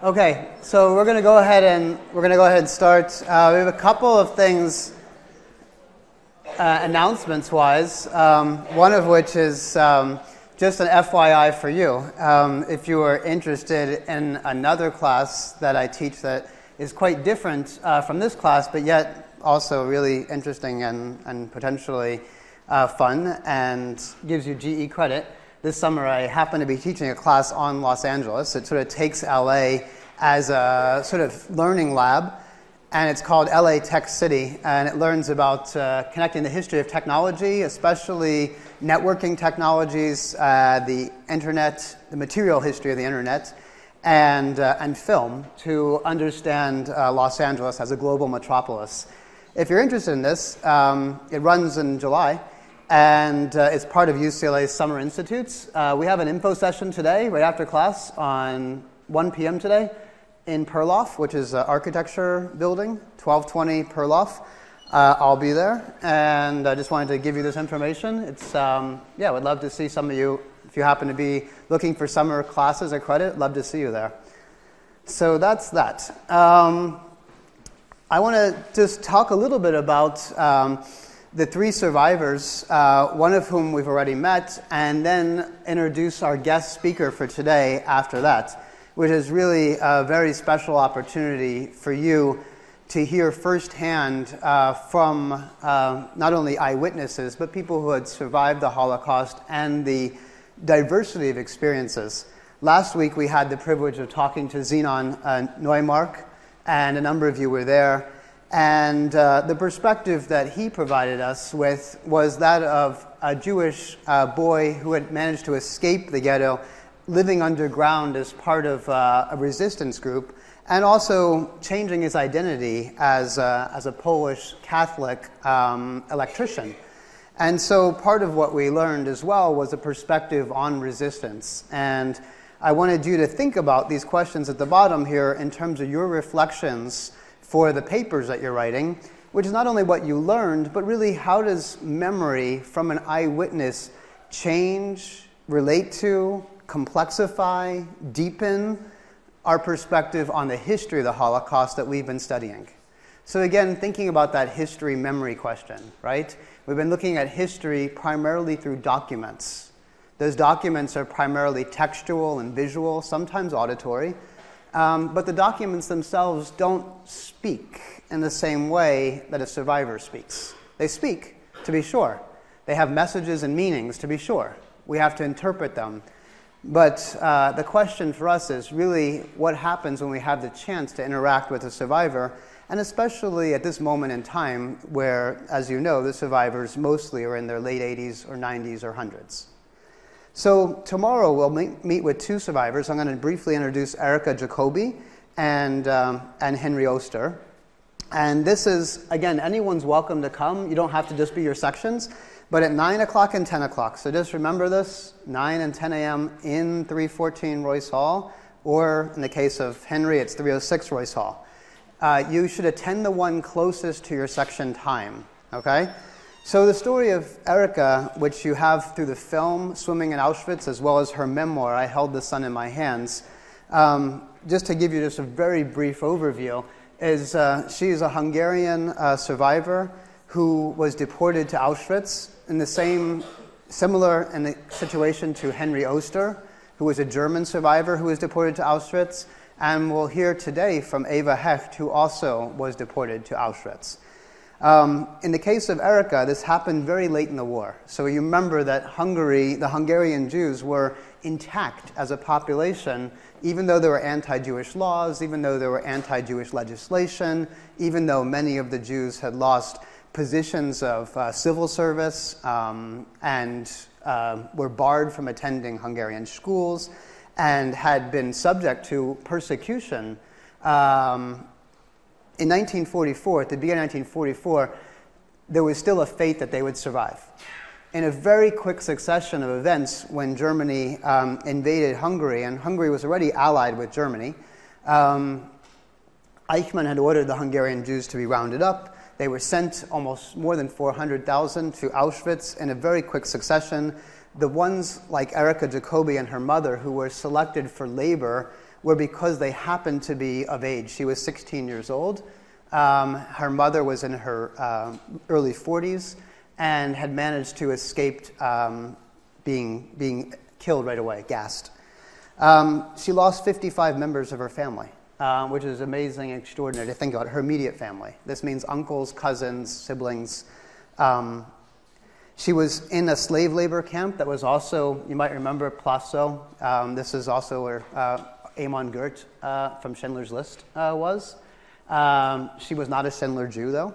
Okay, so we're going to go ahead and start. We have a couple of things announcements-wise. One of which is just an FYI for you. If you are interested in another class that I teach that is quite different from this class, but yet also really interesting and potentially fun and gives you GE credit. This summer I happen to be teaching a class on Los Angeles. It sort of takes LA as a sort of learning lab, and it's called LA Tech City, and it learns about connecting the history of technology, especially networking technologies, the internet, the material history of the internet, and film to understand Los Angeles as a global metropolis. If you're interested in this, it runs in July, and it's part of UCLA's Summer Institutes. We have an info session today, right after class, on 1 p.m. today in Perloff, which is an architecture building, 1220 Perloff. I'll be there, and I just wanted to give you this information. It's, yeah, I would love to see some of you. If you happen to be looking for summer classes or credit, love to see you there. So that's that. I want to just talk a little bit about the three survivors, one of whom we've already met, and then introduce our guest speaker for today after that, which is really a very special opportunity for you to hear firsthand from not only eyewitnesses, but people who had survived the Holocaust and the diversity of experiences. Last week we had the privilege of talking to Zenon Neumark, and a number of you were there. And the perspective that he provided us with was that of a Jewish boy who had managed to escape the ghetto, living underground as part of a resistance group, and also changing his identity as a Polish Catholic electrician. And so part of what we learned as well was a perspective on resistance. And I wanted you to think about these questions at the bottom here in terms of your reflections for the papers that you're writing, which is not only what you learned, but really how does memory from an eyewitness change, relate to, complexify, deepen our perspective on the history of the Holocaust that we've been studying. So again, thinking about that history-memory question, right? We've been looking at history primarily through documents. Those documents are primarily textual and visual, sometimes auditory, but the documents themselves don't speak in the same way that a survivor speaks. They speak, to be sure. They have messages and meanings, to be sure. We have to interpret them. But the question for us is really what happens when we have the chance to interact with a survivor, and especially at this moment in time where, as you know, the survivors mostly are in their late 80s or 90s or 100s. So tomorrow we'll meet with two survivors. I'm going to briefly introduce Erica Jacoby and Henry Oster. And this is, again, anyone's welcome to come. You don't have to just be your sections. But at 9 o'clock and 10 o'clock, so just remember this, 9 and 10 a.m. in 314 Royce Hall, or in the case of Henry, it's 306 Royce Hall. You should attend the one closest to your section time, okay? So the story of Erica, which you have through the film Swimming in Auschwitz, as well as her memoir, I Held the Sun in My Hands, just to give you just a very brief overview, is she is a Hungarian survivor who was deported to Auschwitz in the similar in the situation to Henry Oster, who was a German survivor who was deported to Auschwitz, and we'll hear today from Eva Hecht, who also was deported to Auschwitz. In the case of Erica, this happened very late in the war. So you remember that the Hungarian Jews were intact as a population, even though there were anti-Jewish laws, even though there were anti-Jewish legislation, even though many of the Jews had lost positions of civil service and were barred from attending Hungarian schools and had been subject to persecution. In 1944, at the beginning of 1944, there was still a fate that they would survive. In a very quick succession of events, when Germany invaded Hungary, and Hungary was already allied with Germany, Eichmann had ordered the Hungarian Jews to be rounded up. They were sent, almost more than 400,000, to Auschwitz in a very quick succession. The ones like Erica Jacoby and her mother who were selected for labor were because they happened to be of age. She was 16 years old. Her mother was in her early 40s and had managed to escape being killed right away, gassed. She lost 55 members of her family, which is amazing and extraordinary to think about. Her immediate family. This means uncles, cousins, siblings. She was in a slave labor camp that was also, you might remember, Plasso. This is also where Amon Gert from Schindler's List was. She was not a Schindler Jew, though.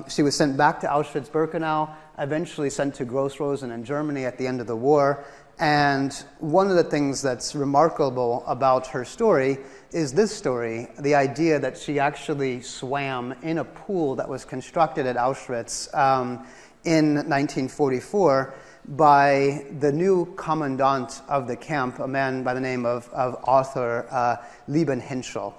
She was sent back to Auschwitz-Birkenau, eventually sent to Gross-Rosen in Germany at the end of the war. And one of the things that's remarkable about her story is this story, the idea that she actually swam in a pool that was constructed at Auschwitz in 1944 by the new commandant of the camp, a man by the name of Arthur Liebenhenschel.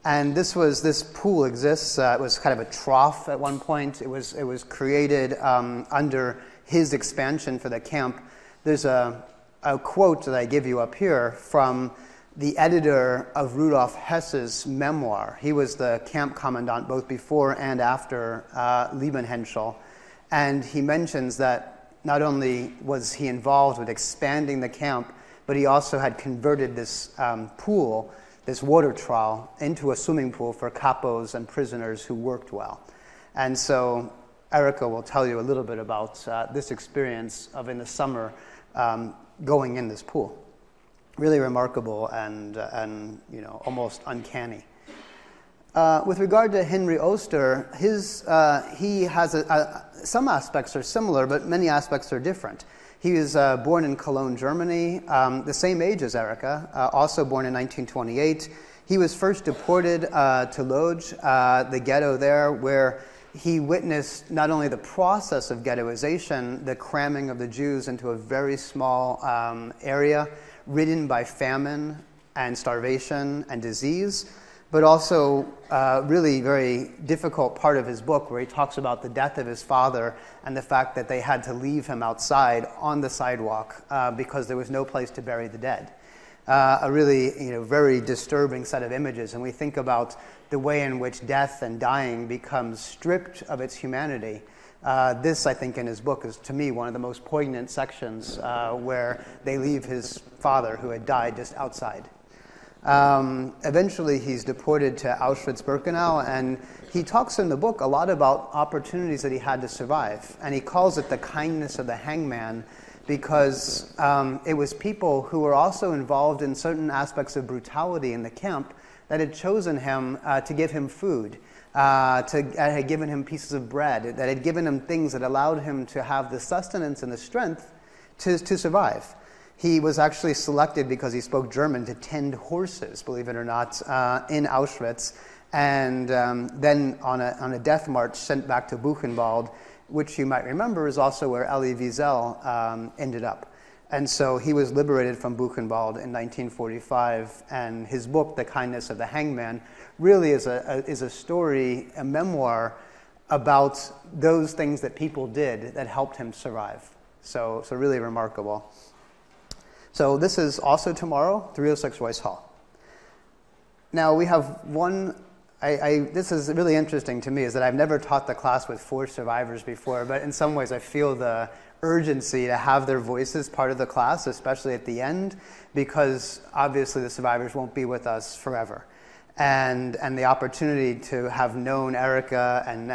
And this pool exists. It was kind of a trough at one point. It was created under his expansion for the camp. There's a quote that I give you up here from the editor of Rudolf Hess's memoir. He was the camp commandant both before and after Liebenhenschel. And he mentions that not only was he involved with expanding the camp, but he also had converted this pool, this water trough, into a swimming pool for capos and prisoners who worked well. And so Erica will tell you a little bit about this experience of in the summer going in this pool. Really remarkable and almost uncanny. With regard to Henry Oster, he has some aspects are similar, but many aspects are different. He was born in Cologne, Germany, the same age as Erica, also born in 1928. He was first deported to Lodz, the ghetto there, where he witnessed not only the process of ghettoization, the cramming of the Jews into a very small area, ridden by famine and starvation and disease, but also really very difficult part of his book where he talks about the death of his father and the fact that they had to leave him outside on the sidewalk because there was no place to bury the dead. A really very disturbing set of images, and we think about the way in which death and dying becomes stripped of its humanity. This, I think, in his book is, to me, one of the most poignant sections where they leave his father, who had died, just outside. Eventually, he's deported to Auschwitz-Birkenau, and he talks in the book a lot about opportunities that he had to survive, and he calls it the kindness of the hangman, because it was people who were also involved in certain aspects of brutality in the camp that had chosen him to give him food, had given him pieces of bread, that had given him things that allowed him to have the sustenance and the strength to survive. He was actually selected because he spoke German to tend horses, believe it or not, in Auschwitz, and then on a death march sent back to Buchenwald, which you might remember is also where Elie Wiesel ended up. And so he was liberated from Buchenwald in 1945, and his book, The Kindness of the Hangman, really is a story, a memoir about those things that people did that helped him survive. So really remarkable. So this is also tomorrow, 306 Royce Hall. Now we have one. This is really interesting to me, is that I've never taught the class with 4 survivors before, but in some ways I feel the urgency to have their voices part of the class, especially at the end, because obviously the survivors won't be with us forever. And the opportunity to have known Erica and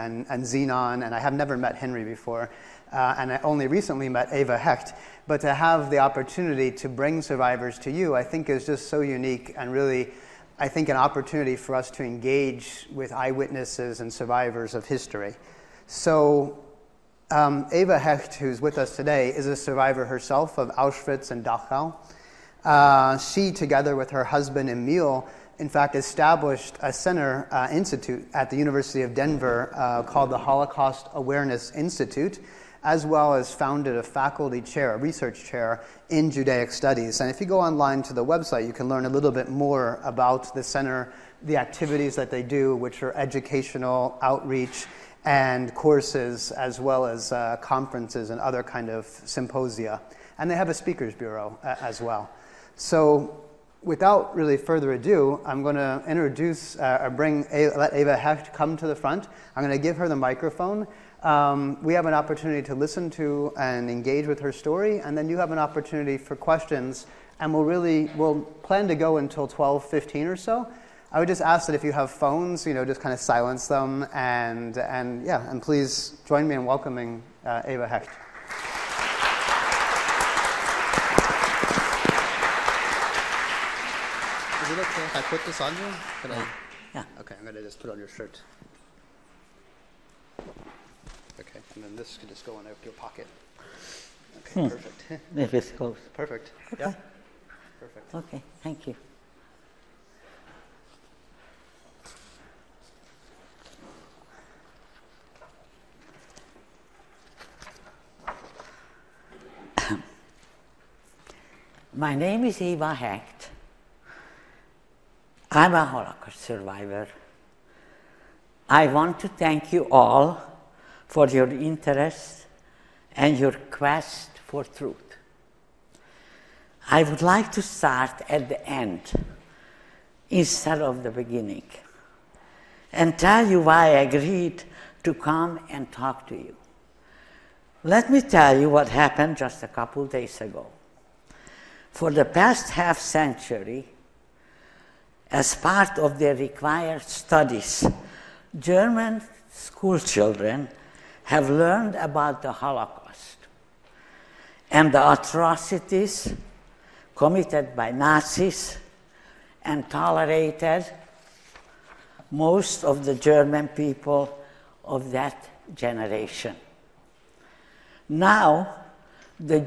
Zenon, and I have never met Henry before, and I only recently met Eva Hecht, but to have the opportunity to bring survivors to you, I think is just so unique and really, I think, an opportunity for us to engage with eyewitnesses and survivors of history. So Eva Hecht, who's with us today, is a survivor herself of Auschwitz and Dachau. She, together with her husband Emil, in fact, established a center institute at the University of Denver called the Holocaust Awareness Institute, as well as founded a faculty chair, a research chair in Judaic studies. And if you go online to the website, you can learn a little bit more about the center, the activities that they do, which are educational, outreach, and courses, as well as conferences and other kind of symposia. And they have a speakers bureau as well. So without really further ado, I'm going to introduce, let Eva Hecht come to the front. I'm going to give her the microphone. We have an opportunity to listen to and engage with her story, and then you have an opportunity for questions, and we'll plan to go until 12:15 or so. I would just ask that if you have phones, just kind of silence them, and please join me in welcoming Eva Hecht. Is it okay if I put this on you? Yeah. Okay, I'm going to just put it on your shirt. Okay, and then this can just go in your pocket. Okay, perfect. If it's close. Perfect. Okay. Yeah. Perfect. Okay, thank you. My name is Eva Hecht. I'm a Holocaust survivor. I want to thank you all for your interest and your quest for truth. I would like to start at the end instead of the beginning and tell you why I agreed to come and talk to you. Let me tell you what happened just a couple days ago. For the past half century, as part of their required studies, German school children have learned about the Holocaust and the atrocities committed by Nazis and tolerated most of the German people of that generation. Now, the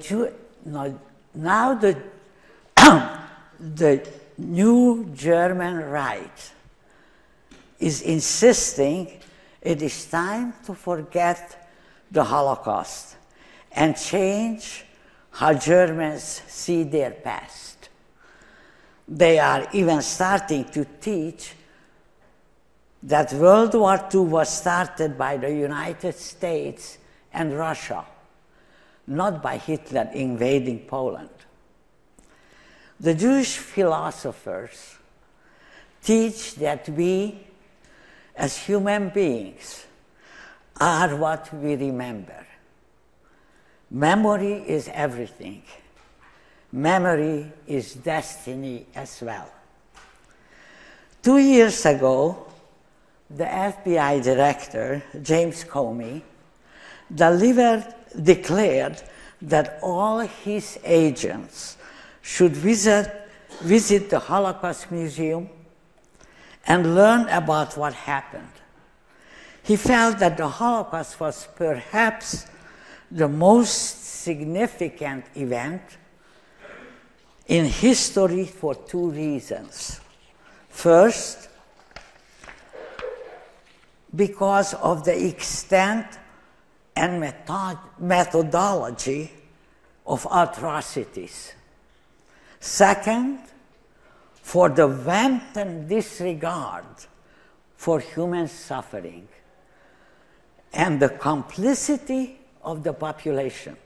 new German right is insisting it is time to forget the Holocaust and change how Germans see their past. They are even starting to teach that World War II was started by the United States and Russia, not by Hitler invading Poland. The Jewish philosophers teach that we, as human beings, are what we remember. Memory is everything. Memory is destiny as well. 2 years ago, the FBI director, James Comey, declared that all his agents should visit the Holocaust Museum and learn about what happened. He felt that the Holocaust was perhaps the most significant event in history for two reasons. First, because of the extent and methodology of atrocities. Second, for the wanton disregard for human suffering and the complicity of the population.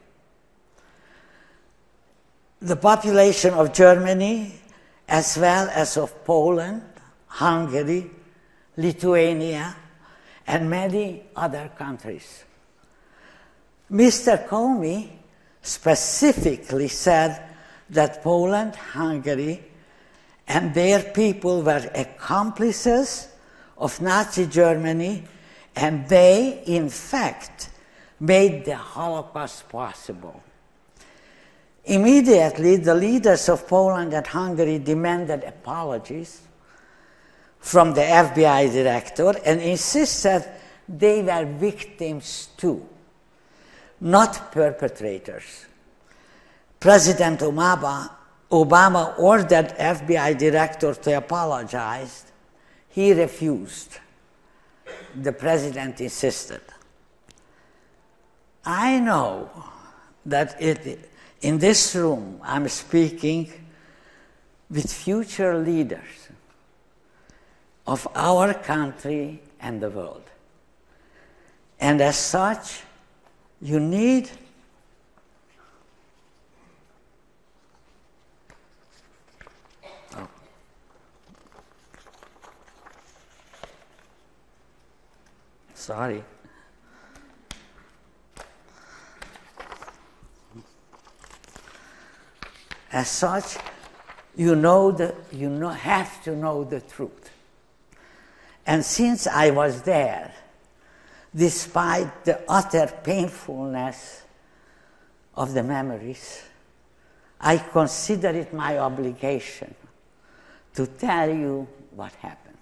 The population of Germany, as well as of Poland, Hungary, Lithuania, and many other countries. Mr. Comey specifically said that Poland, Hungary, and their people were accomplices of Nazi Germany, and they, in fact, made the Holocaust possible. Immediately, the leaders of Poland and Hungary demanded apologies from the FBI director and insisted they were victims too, not perpetrators. President Obama ordered FBI director to apologize. He refused. The president insisted. I know that in this room I'm speaking with future leaders of our country and the world. And as such, you need Sorry. As such, you have to know the truth. And since I was there, despite the utter painfulness of the memories, I consider it my obligation to tell you what happened.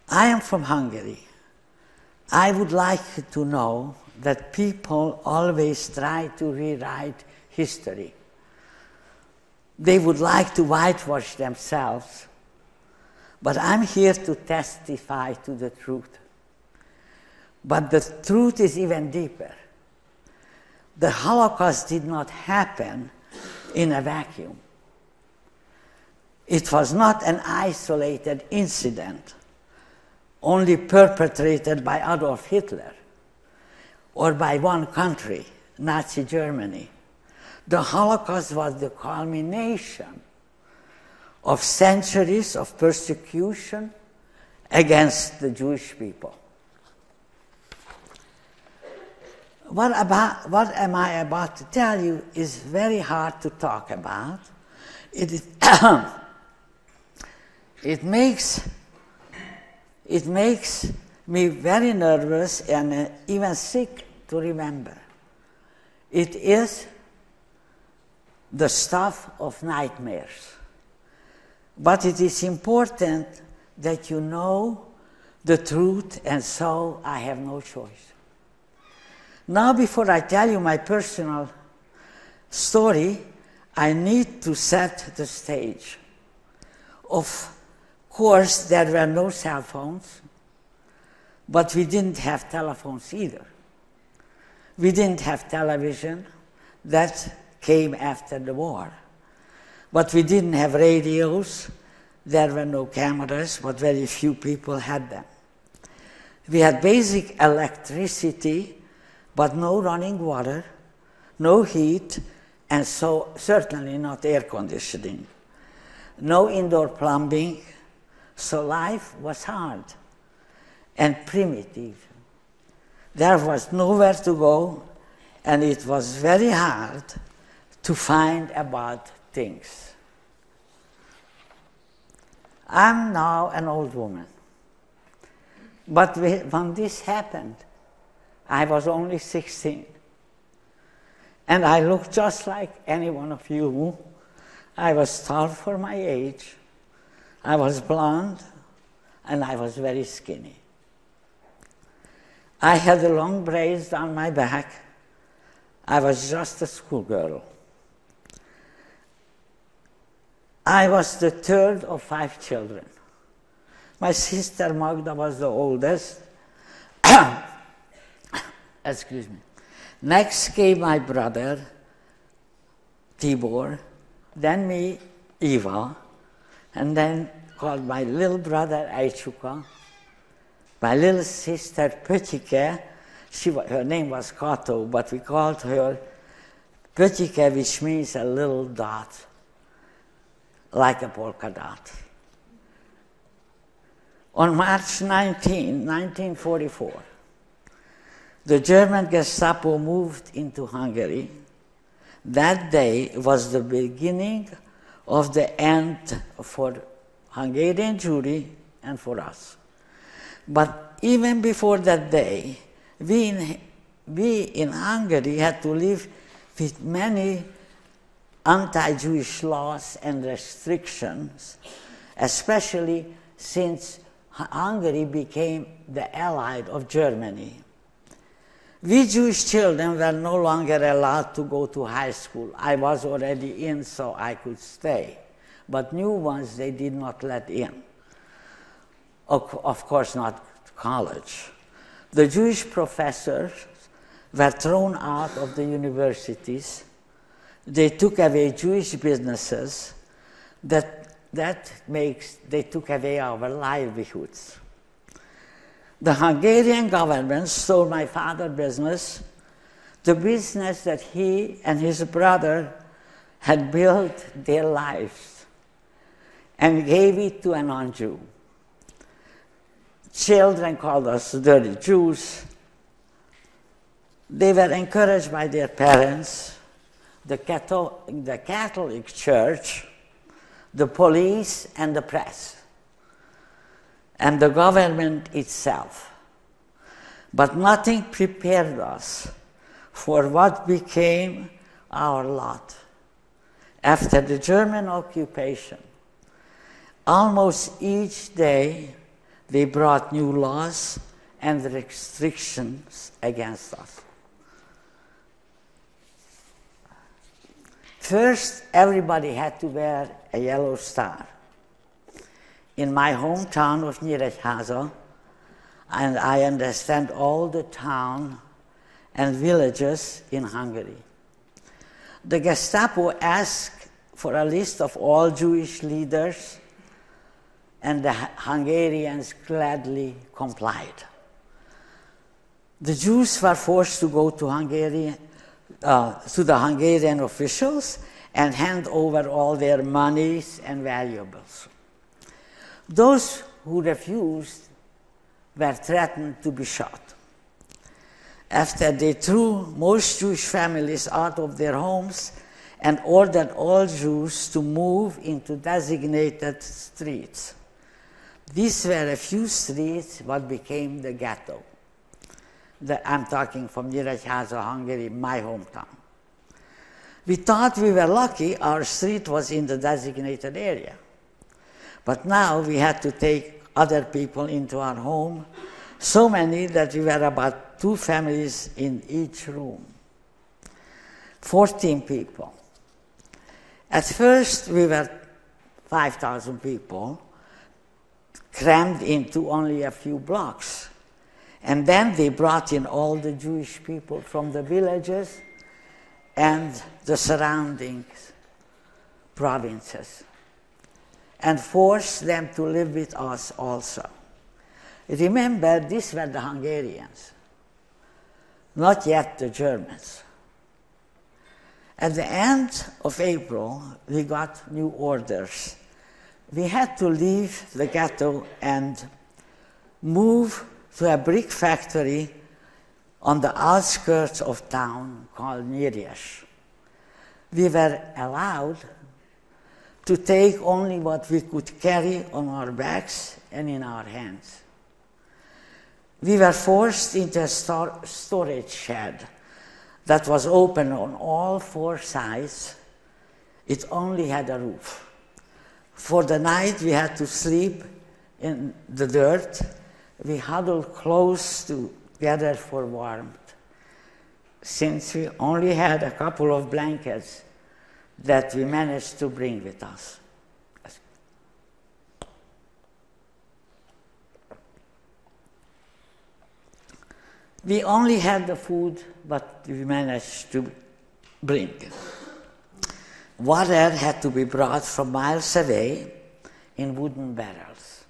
I am from Hungary. I would like you to know that people always try to rewrite history. They would like to whitewash themselves, but I'm here to testify to the truth. But the truth is even deeper. The Holocaust did not happen in a vacuum. It was not an isolated incident, only perpetrated by Adolf Hitler or by one country, Nazi Germany. The Holocaust was the culmination of centuries of persecution against the Jewish people. What am I about to tell you is very hard to talk about. It makes me very nervous and even sick to remember. It is the stuff of nightmares. But it is important that you know the truth, and so I have no choice. Now, before I tell you my personal story, I need to set the stage. Of course, there were no cell phones, but we didn't have telephones either. We didn't have television. That came after the war. But we didn't have radios. There were no cameras, but very few people had them. We had basic electricity, but no running water, no heat, and so certainly not air conditioning. No indoor plumbing, so life was hard and primitive. There was nowhere to go, and it was very hard to find about things. I'm now an old woman, but when this happened, I was only 16. And I looked just like any one of you. I was tall for my age, I was blonde, and I was very skinny. I had the long braids down my back. I was just a schoolgirl. I was the third of 5 children. My sister Magda was the oldest. Excuse me. Next came my brother, Tibor, then me, Eva, and then called my little brother, Aichuka, my little sister, Pötike. Her name was Kato, but we called her Pötike, which means a little dot, like a polka dot. On March 19, 1944, the German Gestapo moved into Hungary. That day was the beginning of the end for Hungarian Jewry and for us. But even before that day, we in Hungary had to live with many anti-Jewish laws and restrictions, especially since Hungary became the ally of Germany. We Jewish children were no longer allowed to go to high school. I was already in, so I could stay. But new ones, they did not let in. Of course, not college. The Jewish professors were thrown out of the universities. They took away Jewish businesses. They took away our livelihoods. The Hungarian government stole my father's business, the business that he and his brother had built their lives, and gave it to a non-Jew. Children called us dirty Jews. They were encouraged by their parents, the Catholic Church, the police, and the press, and the government itself. But nothing prepared us for what became our lot. After the German occupation, almost each day they brought new laws and restrictions against us. First, everybody had to wear a yellow star. In my hometown of Nyíregyháza, and I understand all the town and villages in Hungary, the Gestapo asked for a list of all Jewish leaders, and the Hungarians gladly complied. The Jews were forced to go to the Hungarian officials and hand over all their monies and valuables. Those who refused were threatened to be shot. After they threw most Jewish families out of their homes and ordered all Jews to move into designated streets. These were a few streets what became the ghetto. I'm talking from Nyíregyháza, Hungary, my hometown. We thought we were lucky our street was in the designated area. But now we had to take other people into our home, so many that we were about 2 families in each room. 14 people. At first we were 5,000 people, crammed into only a few blocks. And then they brought in all the Jewish people from the villages and the surrounding provinces, and forced them to live with us also. Remember, these were the Hungarians, not yet the Germans. At the end of April, we got new orders. We had to leave the ghetto and move to a brick factory on the outskirts of town called Nyíries. We were allowed to take only what we could carry on our backs and in our hands. We were forced into a storage shed that was open on all 4 sides. It only had a roof. For the night we had to sleep in the dirt. We huddled close together for warmth, since we only had a couple of blankets that we managed to bring with us. We only had the food, but we managed to bring. Water had to be brought from miles away in wooden barrels.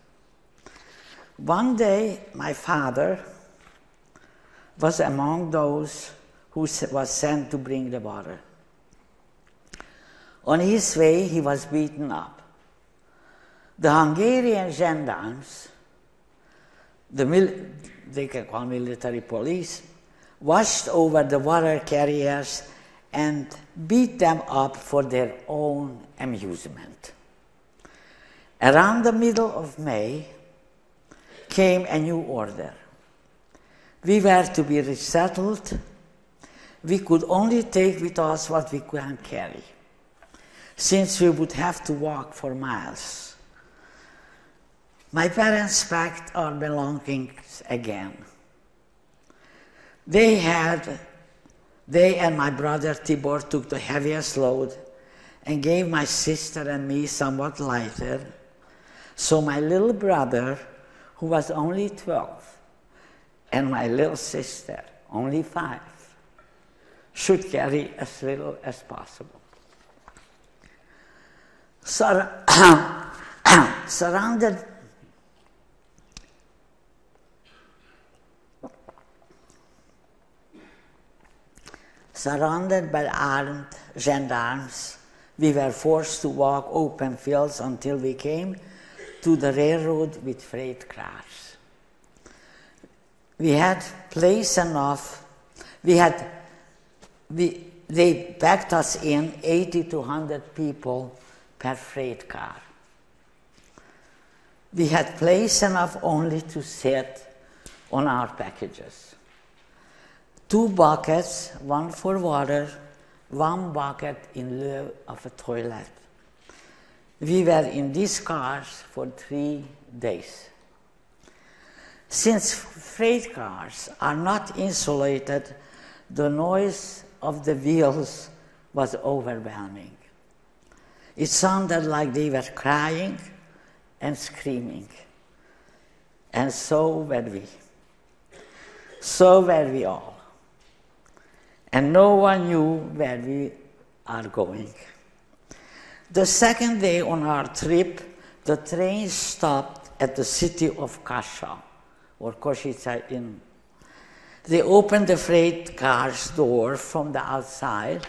One day, my father was among those who was sent to bring the water. On his way, he was beaten up. The Hungarian gendarmes, they can call military police, washed over the water carriers and beat them up for their own amusement. Around the middle of May came a new order. We were to be resettled. We could only take with us what we can carry, since we would have to walk for miles. My parents packed our belongings again. They and my brother Tibor took the heaviest load and gave my sister and me somewhat lighter, so my little brother, who was only 12, and my little sister, only 5, should carry as little as possible. Surrounded by armed gendarmes, we were forced to walk open fields until we came to the railroad with freight cars. we had place enough. They packed us in 80 to 100 people per freight car. We had place enough only to sit on our packages. 2 buckets, one for water, 1 bucket in lieu of a toilet. We were in these cars for 3 days. Since freight cars are not insulated, the noise of the wheels was overwhelming. It sounded like they were crying and screaming. And so were we. So were we all. And no one knew where we are going. The second day on our trip, the train stopped at the city of Kasha, or Košice in. They opened the freight car's door from the outside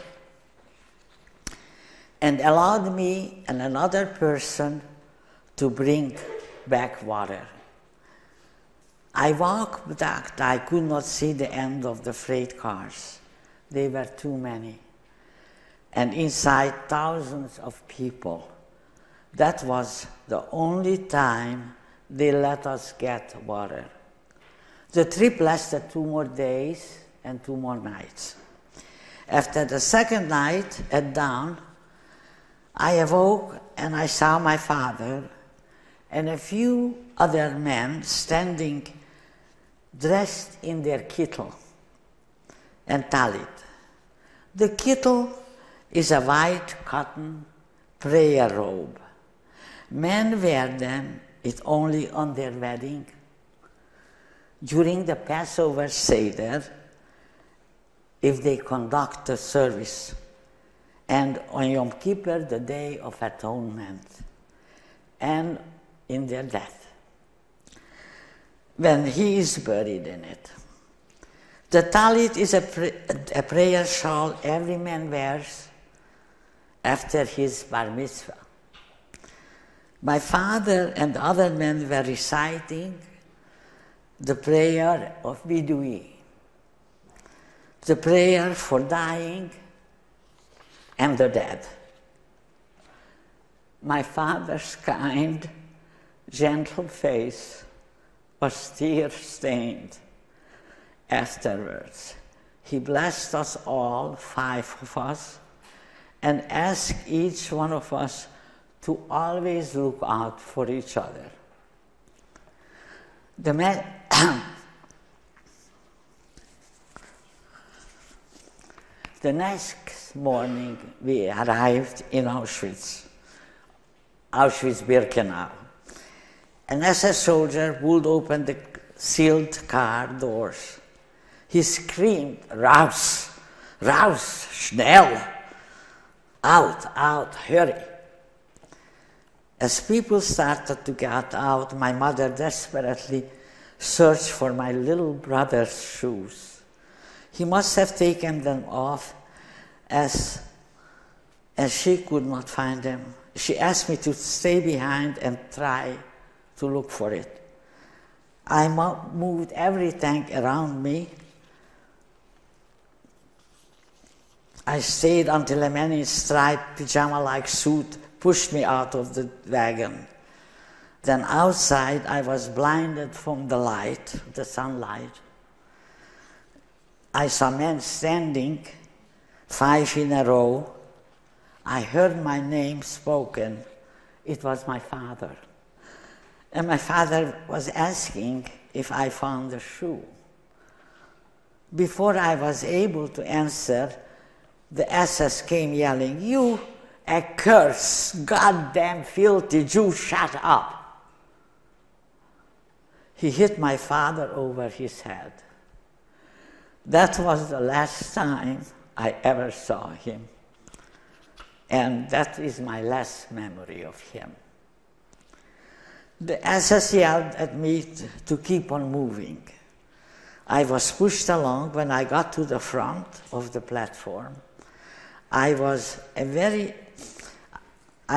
and allowed me and another person to bring back water. I walked back. I could not see the end of the freight cars. They were too many. And inside, thousands of people. That was the only time they let us get water. The trip lasted 2 more days and 2 more nights. After the second night at dawn, I awoke and I saw my father and a few other men standing dressed in their kittel and talit. The kittel is a white cotton prayer robe. Men wear them it only on their wedding, during the Passover Seder, if they conduct a service, and on Yom Kippur, the Day of Atonement, and in their death, when he is buried in it. The talit is a prayer shawl every man wears after his bar mitzvah. My father and other men were reciting the prayer of Vidui, the prayer for dying and the dead. My father's kind, gentle face was tear-stained afterwards. He blessed us all, 5 of us, and asked each one of us to always look out for each other. The next morning, we arrived in Auschwitz-Birkenau. An SS soldier would open the sealed car doors. He screamed, "Raus! Raus! Schnell! Out! Out! Hurry!" As people started to get out, my mother desperately searched for my little brother's shoes. He must have taken them off as she could not find them. She asked me to stay behind and try to look for it. I moved everything around me. I stayed until a man in striped pajama-like suit pushed me out of the wagon. Then outside, I was blinded from the light, the sunlight. I saw men standing, 5 in a row. I heard my name spoken. It was my father. And my father was asking if I found the shoe. Before I was able to answer, the SS came yelling, "You accursed, goddamn filthy Jew, shut up." He hit my father over his head. That was the last time I ever saw him. And that is my last memory of him. The SS yelled at me to keep on moving. I was pushed along. When I got to the front of the platform, I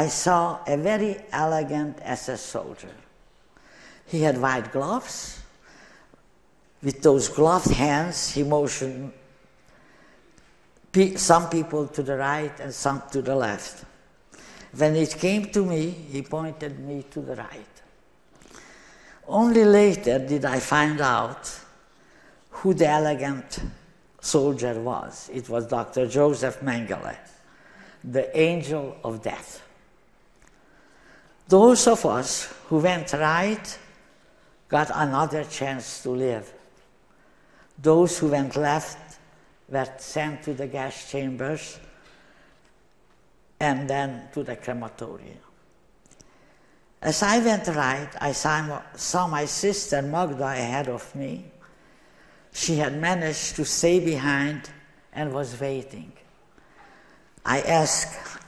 saw a very elegant SS soldier. He had white gloves, with those gloved hands, he motioned some people to the right and some to the left. When it came to me, he pointed me to the right. Only later did I find out who the elegant soldier was. It was Dr. Joseph Mengele, the angel of death. Those of us who went right got another chance to live. Those who went left were sent to the gas chambers and then to the crematorium. As I went right, I saw my sister Magda ahead of me. She had managed to stay behind and was waiting. I asked,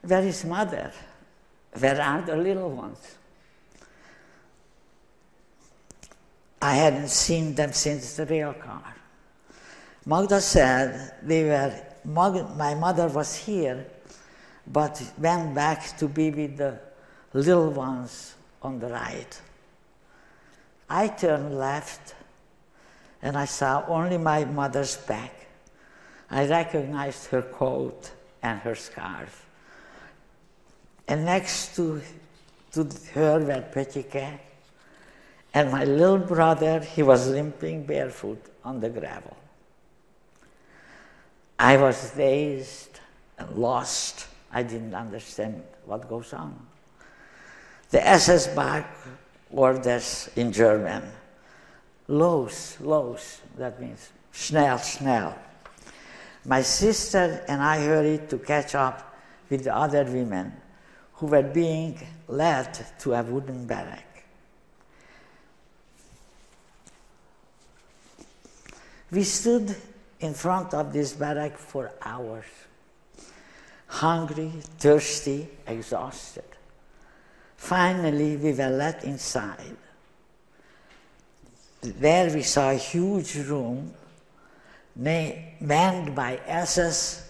"Where is Mother? Where are the little ones?" I hadn't seen them since the rail car. Magda said my mother was here, but went back to be with the little ones on the right. I turned left, and I saw only my mother's back. I recognized her coat and her scarf. And next to her were Petike, and my little brother, he was limping barefoot on the gravel. I was dazed and lost. I didn't understand what goes on. The SS back orders in German, los, los, that means schnell, schnell. My sister and I hurried to catch up with the other women who were being led to a wooden barrack. We stood in front of this barrack for hours, hungry, thirsty, exhausted. Finally, we were let inside. There we saw a huge room manned by SS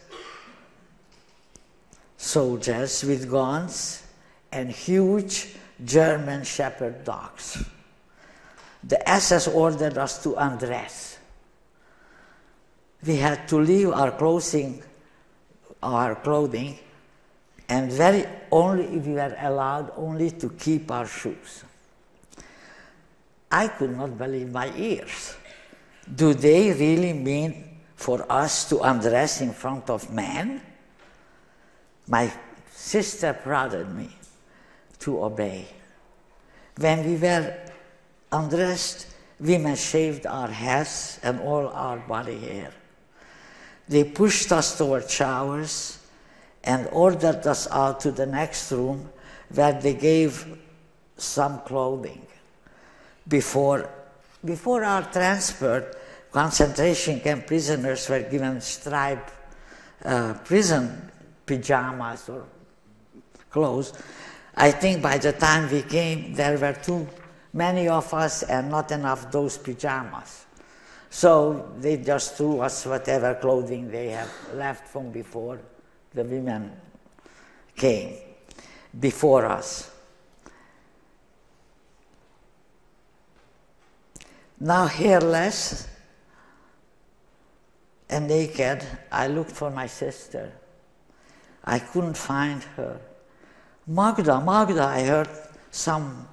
soldiers with guns and huge German shepherd dogs. The SS ordered us to undress. We had to leave our clothing, and we were allowed only to keep our shoes. I could not believe my ears. Do they really mean for us to undress in front of men? My sister prodded me to obey. When we were undressed, women shaved our heads and all our body hair. They pushed us toward showers and ordered us out to the next room where they gave some clothing. Before our transport, concentration camp prisoners were given striped prison pajamas or clothes. I think by the time we came, there were too many of us and not enough those pajamas. So they just threw us whatever clothing they have left from before the women came before us. Now hairless and naked, I looked for my sister. I couldn't find her. Magda, I heard someone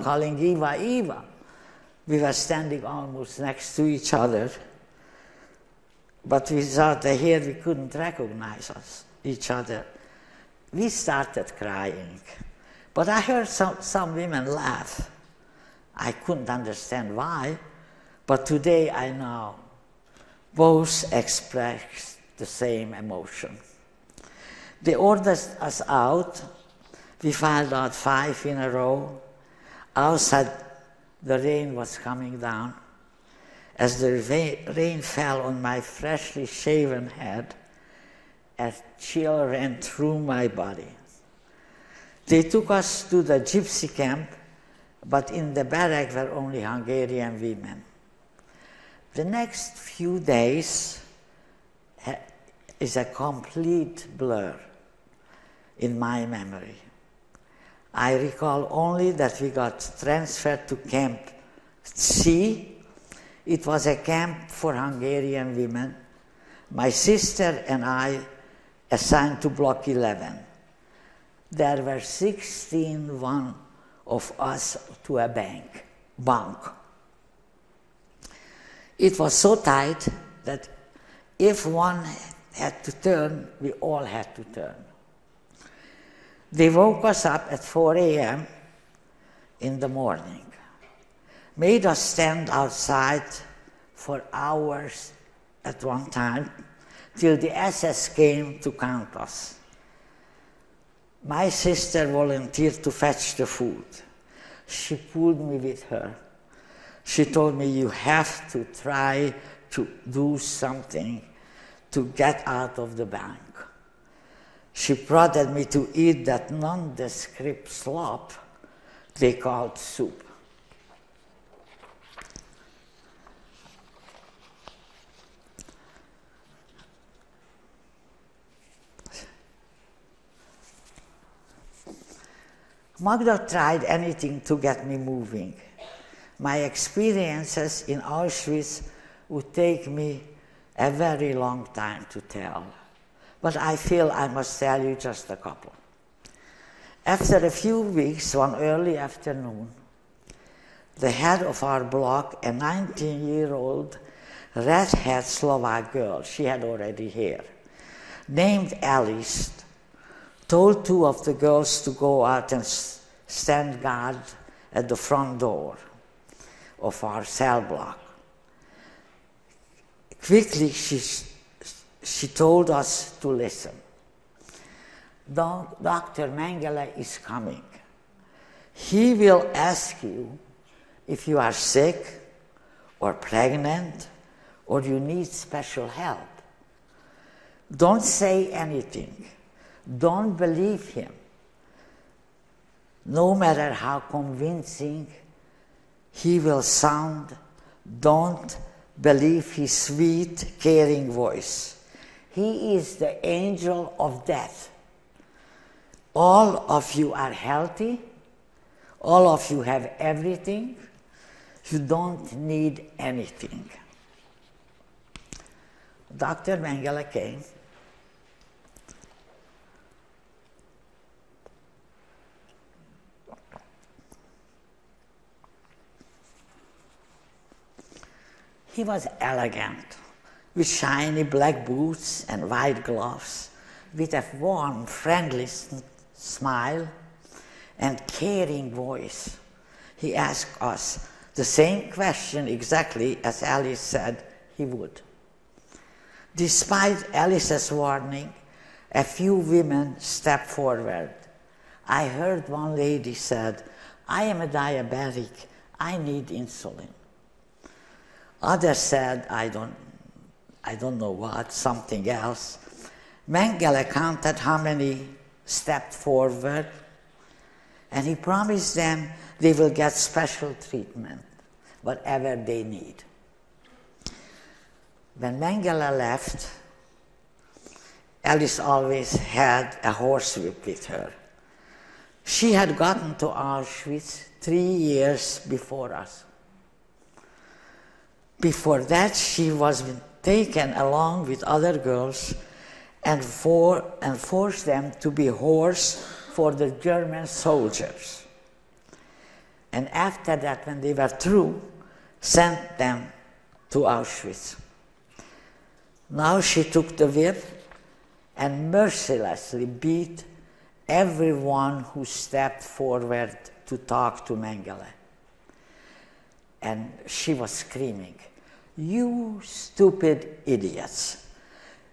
calling Eva. We were standing almost next to each other, but without the hair we couldn't recognize each other. We started crying, but I heard some women laugh. I couldn't understand why, but today I know both expressed the same emotion. They ordered us out. We filed out 5 in a row. Outside, the rain was coming down. As the rain fell on my freshly shaven head, a chill ran through my body. They took us to the gypsy camp, but in the barrack were only Hungarian women. The next few days is a complete blur in my memory. I recall only that we got transferred to Camp C. It was a camp for Hungarian women. My sister and I assigned to Block 11. There were 16 of us to a bunk. It was so tight that if one had to turn, we all had to turn. They woke us up at 4 a.m. in the morning, made us stand outside for hours at one time till the SS came to count us. My sister volunteered to fetch the food. She pulled me with her. She told me, you have to try to do something to get out of the bank. She prodded me to eat that nondescript slop they called soup. Magda tried anything to get me moving. My experiences in Auschwitz would take me a very long time to tell, but I feel I must tell you just a couple. After a few weeks, one early afternoon, the head of our block, a 19-year-old red-haired Slovak girl, she had already hair, named Alice, told 2 of the girls to go out and stand guard at the front door of our cell block. Quickly, she told us to listen. Dr. Mengele is coming. He will ask you if you are sick or pregnant or you need special help. Don't say anything. Don't believe him. No matter how convincing he will sound, don't believe his sweet, caring voice. He is the angel of death. All of you are healthy. All of you have everything. You don't need anything. Dr. Mengele came. He was elegant, with shiny black boots and white gloves, with a warm, friendly smile and caring voice. He asked us the same question exactly as Alice said he would. Despite Alice's warning, a few women stepped forward. I heard one lady said, "I am a diabetic, I need insulin." Others said, I don't know what, something else. Mengele counted how many stepped forward, and he promised them they will get special treatment, whatever they need. When Mengele left, Alice always had a horsewhip with her. She had gotten to Auschwitz 3 years before us. Before that, she was taken along with other girls and forced them to be horse for the German soldiers. And after that, when they were through, sent them to Auschwitz. Now she took the whip and mercilessly beat everyone who stepped forward to talk to Mengele. And she was screaming, "You stupid idiots.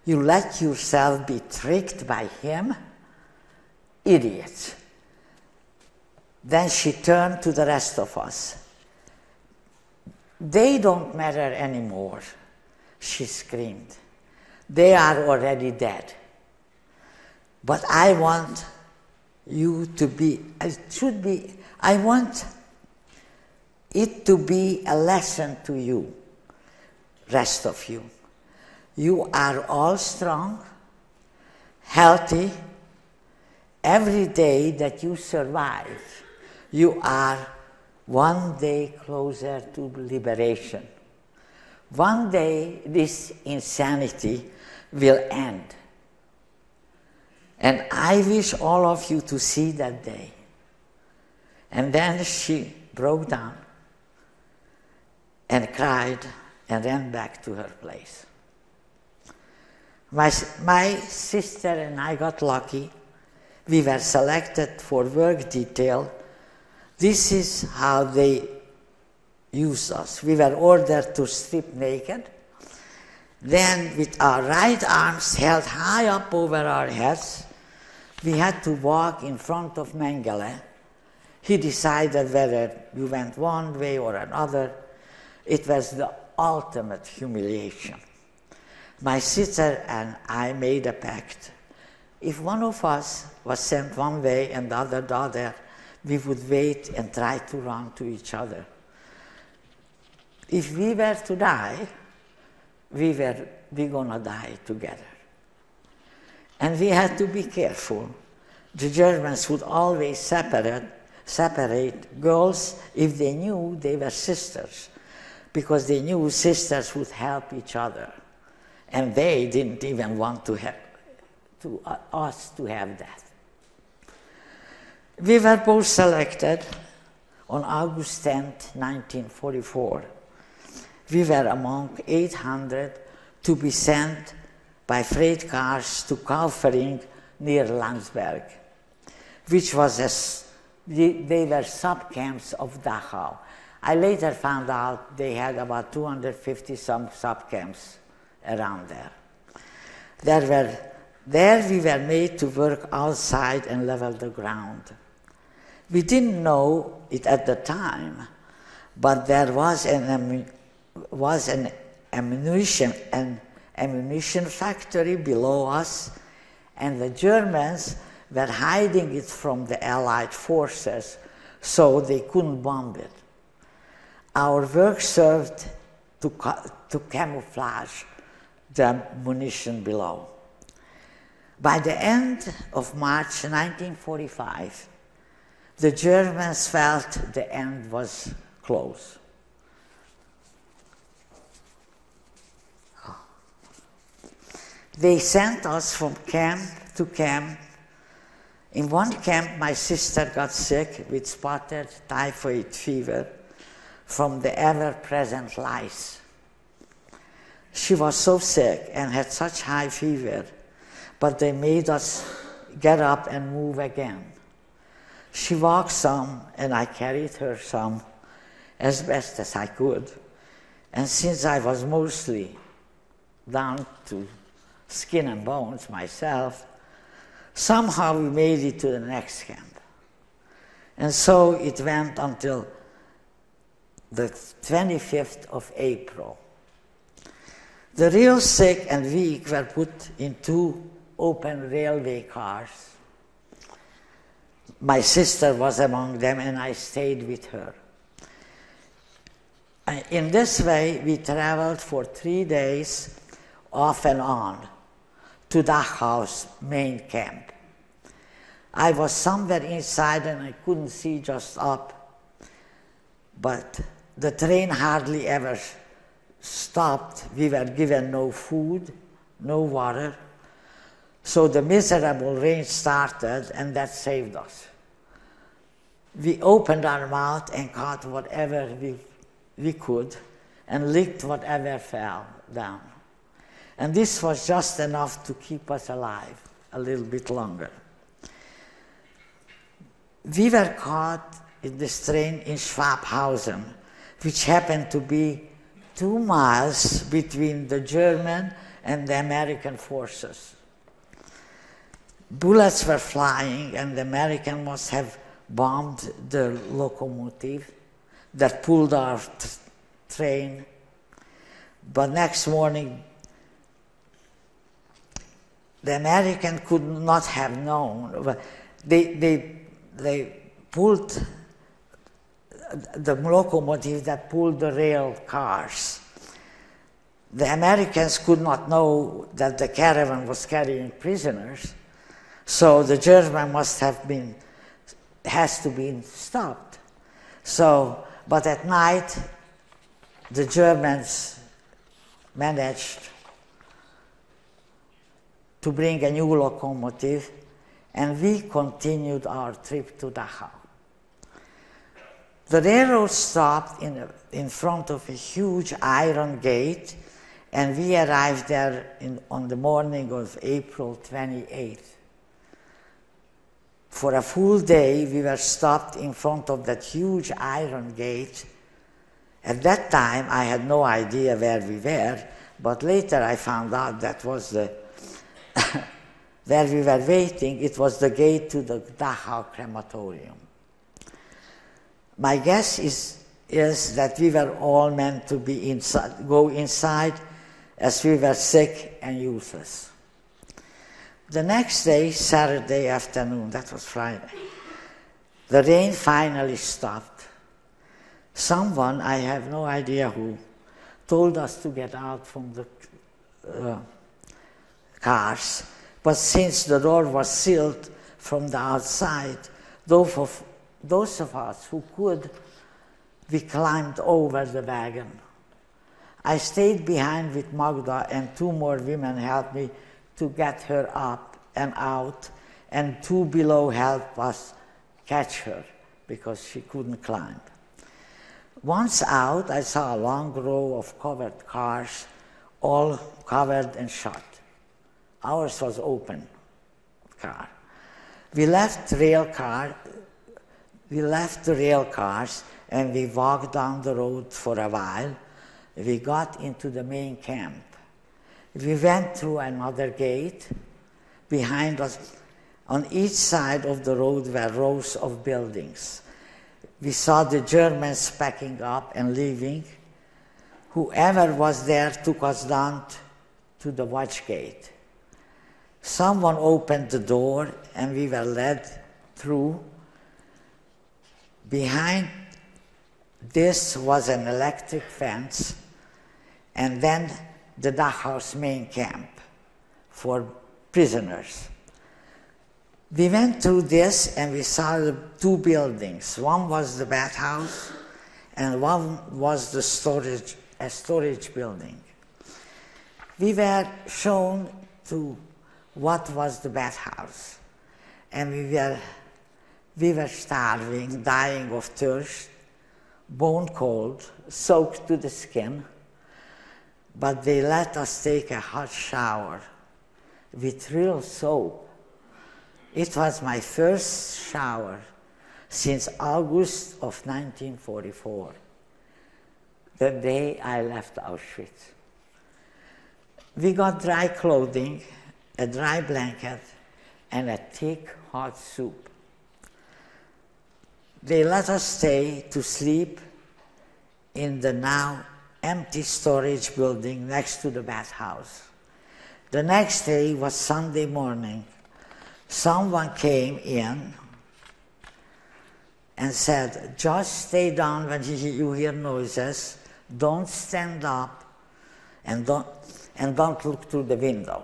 You let yourself be tricked by him? Idiots." Then she turned to the rest of us. "They don't matter anymore," she screamed. "They are already dead. But I want you to be, I want it to be a lesson to you, rest of you. You are all strong, healthy, every day that you survive, you are one day closer to liberation. One day this insanity will end. And I wish all of you to see that day. And then she broke down and cried and ran back to her place. My sister and I got lucky. We were selected for work detail. This is how they used us. We were ordered to strip naked. Then with our right arms held high up over our heads, we had to walk in front of Mengele. He decided whether we went one way or another. It was the ultimate humiliation. My sister and I made a pact. If one of us was sent one way and the other, we would wait and try to run to each other. If we were to die, we're gonna die together. And we had to be careful. The Germans would always separate girls if they knew they were sisters, because they knew sisters would help each other. And they didn't even want us to have that. We were both selected on August 10th, 1944. We were among 800 to be sent by freight cars to Kaufering near Landsberg, which was they were sub-camps of Dachau. I later found out they had about 250 some sub-camps around there. There we were made to work outside and level the ground. We didn't know it at the time, but there was an ammunition factory below us, and the Germans were hiding it from the Allied forces so they couldn't bomb it. Our work served to camouflage the munition below. By the end of March 1945, the Germans felt the end was close. They sent us from camp to camp. In one camp, my sister got sick with spotted typhoid fever from the ever-present lice. She was so sick and had such high fever, but they made us get up and move again. She walked some, and I carried her some as best as I could. And since I was mostly down to skin and bones myself, somehow we made it to the next camp. And so it went until the 25th of April. The real sick and weak were put in 2 open railway cars. My sister was among them, and I stayed with her. In this way, we traveled for 3 days off and on to Dachau's main camp. I was somewhere inside and I couldn't see just up, but the train hardly ever stopped. We were given no food, no water, so the miserable rain started, and that saved us. We opened our mouth and caught whatever we could and licked whatever fell down. And this was just enough to keep us alive a little bit longer. We were caught in this train in Schwabhausen, which happened to be 2 miles between the German and the American forces. Bullets were flying, and the American must have bombed the locomotive that pulled our train. But next morning, the American could not have known. They pulled the locomotive that pulled the rail cars. The Americans could not know that the caravan was carrying prisoners, So the German has to be stopped. So, but at night, the Germans managed to bring a new locomotive, and we continued our trip to Dachau. The railroad stopped in front of a huge iron gate, and we arrived there on the morning of April 28th. For a full day, we were stopped in front of that huge iron gate. At that time, I had no idea where we were, but later I found out that was the where we were waiting. It was the gate to the Dachau crematorium. My guess is that we were all meant to be go inside, as we were sick and useless. The next day, Saturday afternoon, that was Friday, the rain finally stopped. Someone, I have no idea who, told us to get out from the cars, but since the door was sealed from the outside, those of us who could, we climbed over the wagon. I stayed behind with Magda, and 2 more women helped me to get her up and out, and 2 below helped us catch her because she couldn't climb. Once out, I saw a long row of covered cars, all covered and shut. Ours was open car. We left the rail cars and we walked down the road for a while. We got into the main camp. We went through another gate. Behind us, on each side of the road were rows of buildings. We saw the Germans packing up and leaving. Whoever was there took us down to the watch gate. Someone opened the door and we were led through. Behind this was an electric fence, and then the Dachau's main camp for prisoners. We went through this and we saw the 2 buildings. One was the bathhouse and one was a storage building. We were shown to what was the bathhouse, and we were starving, dying of thirst, bone cold, soaked to the skin, but they let us take a hot shower with real soap. It was my first shower since August of 1944, the day I left Auschwitz. We got dry clothing, a dry blanket, and a thick hot soup. They let us stay to sleep in the now empty storage building next to the bathhouse. The next day was Sunday morning. Someone came in and said, just stay down when you hear noises, don't stand up, and don't look through the window.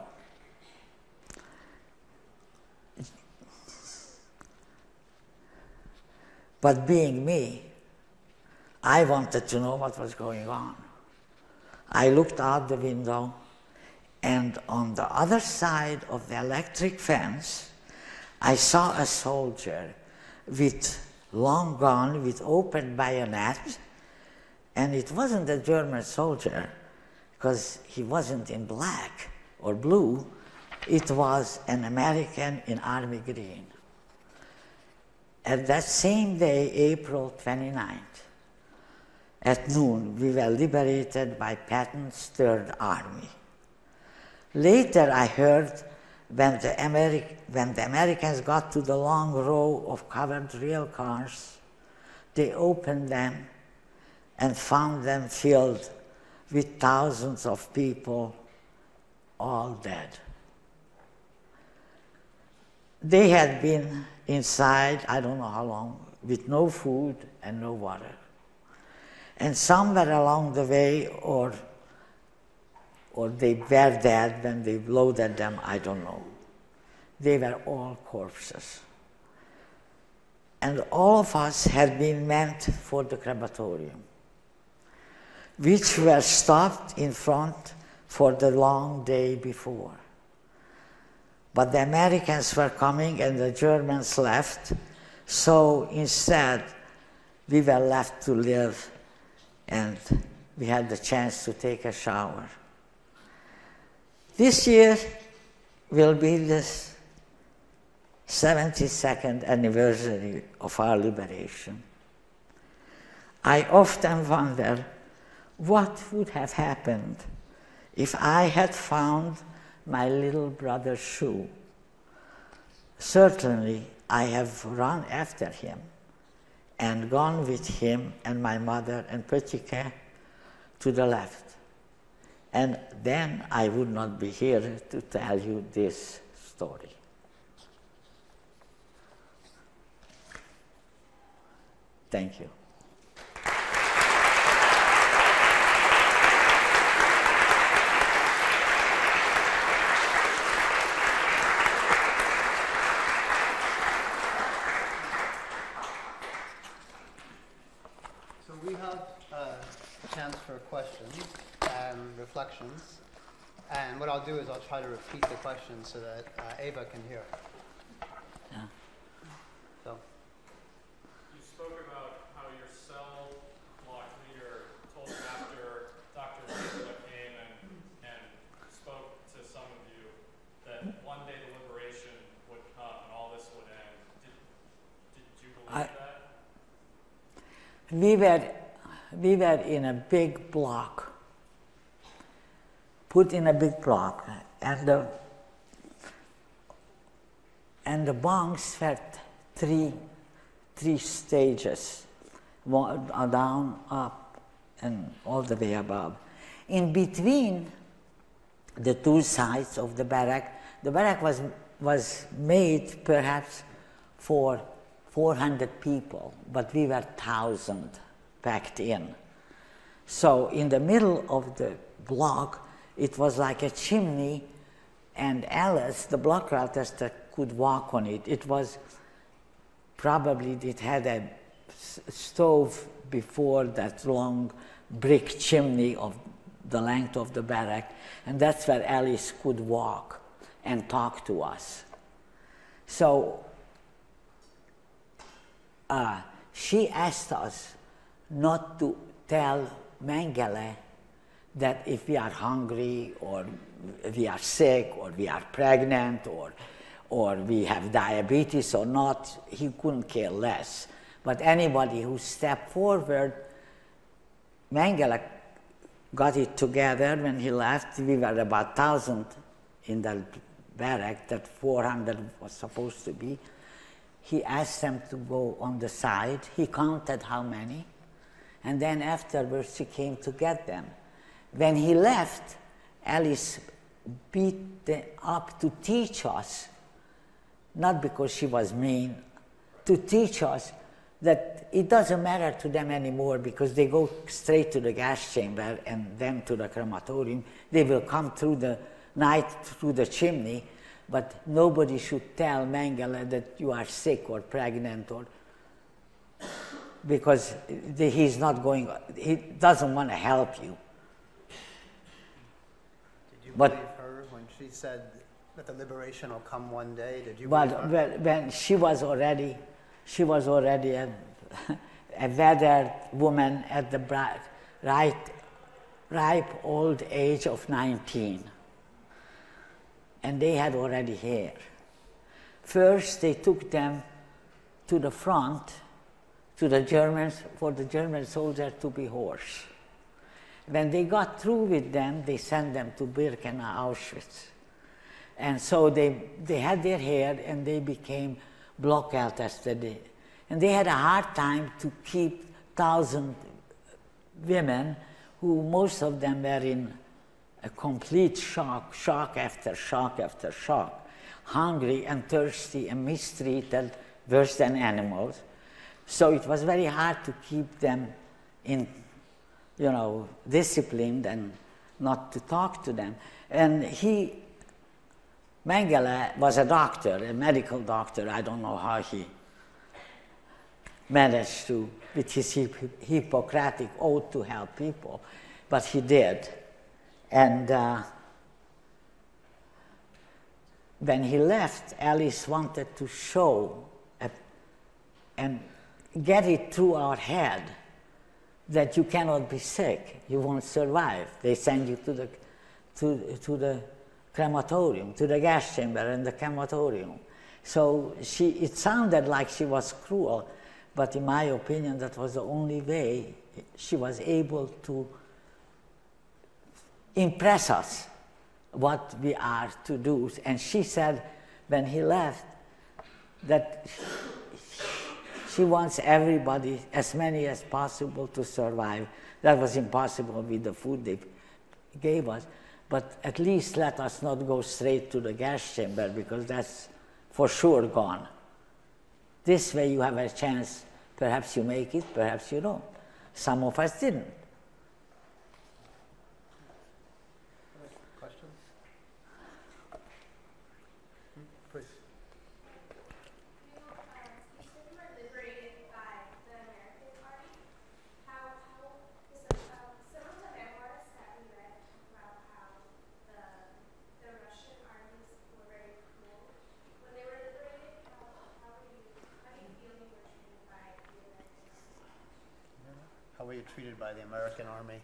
But being me, I wanted to know what was going on. I looked out the window, and on the other side of the electric fence, I saw a soldier with long gun, with open bayonet, and it wasn't a German soldier, because he wasn't in black or blue. It was an American in army green. At that same day, April 29th, at noon, we were liberated by Patton's Third Army. Later, I heard when the Americans got to the long row of covered rail cars, they opened them and found them filled with thousands of people, all dead. They had been inside, I don't know how long, with no food and no water. And somewhere along the way, or they were dead when they loaded them, I don't know. they were all corpses. And all of us had been meant for the crematorium, which were stopped in front for the long day before. But the Americans were coming and the Germans left, so instead we were left to live, and we had the chance to take a shower. This year will be the 72nd anniversary of our liberation. I often wonder what would have happened if I had found my little brother's shoe. Certainly, I have run after him and gone with him and my mother and Petike to the left. And then I would not be here to tell you this story. Thank you. So we have a chance for questions and reflections. And what I'll do is I'll try to repeat the questions so that Ava can hear. Yeah. So. You spoke about how your cell block leader told you after Dr. Mengele came and spoke to some of you that one day the liberation would come and all this would end. Did you believe that? We were in a big block, put in a big block, and the bunks were three stages, down, up, and all the way above. In between the two sides of the barrack was made perhaps for 400 people, but we were 1,000 packed in. So in the middle of the block, it was like a chimney, and Alice, the block protester, could walk on it. It was probably, it had a stove before that long brick chimney of the length of the barrack, and that's where Alice could walk and talk to us. So she asked us not to tell Mengele that if we are hungry or we are sick or we are pregnant or we have diabetes or not, he couldn't care less. But anybody who stepped forward, Mengele got it together when he left. We were about 1,000 in that barrack, that 400 was supposed to be. He asked them to go on the side. He counted how many, and then afterwards he came to get them. When he left, Alice beat them up to teach us, not because she was mean, to teach us that it doesn't matter to them anymore because they go straight to the gas chamber and then to the crematorium. They will come through the night through the chimney, but nobody should tell Mengele that you are sick or pregnant, or because he's not going, he doesn't want to help you. Did you believe her when she said that the liberation will come one day? Did you believe her? Well, when she was already a weathered woman at the ripe old age of 19. And they had already hair. First, they took them to the front, to the Germans, for the German soldier to be horse. When they got through with them, they sent them to Birkenau, Auschwitz. And so they had their hair and they became block-out tested. And they had a hard time to keep 1,000 women, who most of them were in a complete shock after shock after shock, hungry and thirsty and mistreated, worse than animals. So it was very hard to keep them in, disciplined and not to talk to them. And he Mengele was a doctor, a medical doctor. I don't know how he managed to, with his Hippocratic oath, to help people, but he did. And when he left, Alice wanted to show and get it through our head that you cannot be sick, you won't survive. They send you to the crematorium, to the gas chamber and the crematorium. So it sounded like she was cruel, but in my opinion, that was the only way she was able to impress us what we are to do. And she said, when he left, that she wants everybody, as many as possible, to survive. That was impossible with the food they gave us, but at least let us not go straight to the gas chamber, because that's for sure gone. This way you have a chance, perhaps you make it, perhaps you don't. Some of us didn't. Questions? Please. How were you treated by the American army?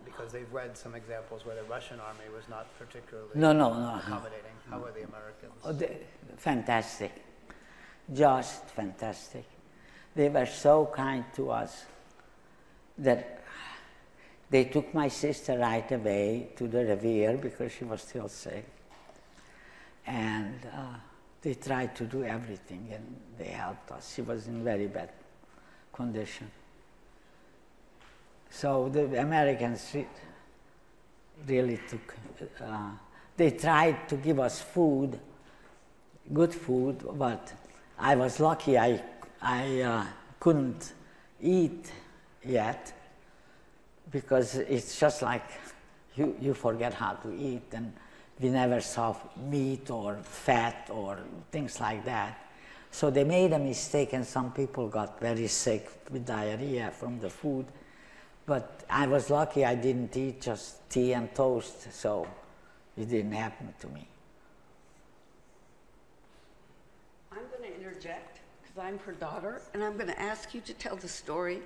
Because they've read some examples where the Russian army was not particularly accommodating. How were the Americans? Oh, fantastic. Just fantastic. They were so kind to us that they took my sister right away to the Revere because she was still sick. And they tried to do everything, and they helped us. She was in very bad condition. So the Americans really took, they tried to give us food, good food, but I was lucky I couldn't eat yet, because it's just like you forget how to eat, and we never saw meat or fat or things like that. So they made a mistake, and some people got very sick with diarrhea from the food. But I was lucky I didn't eat just tea and toast, so it didn't happen to me. I'm going to interject because I'm her daughter, and I'm going to ask you to tell the story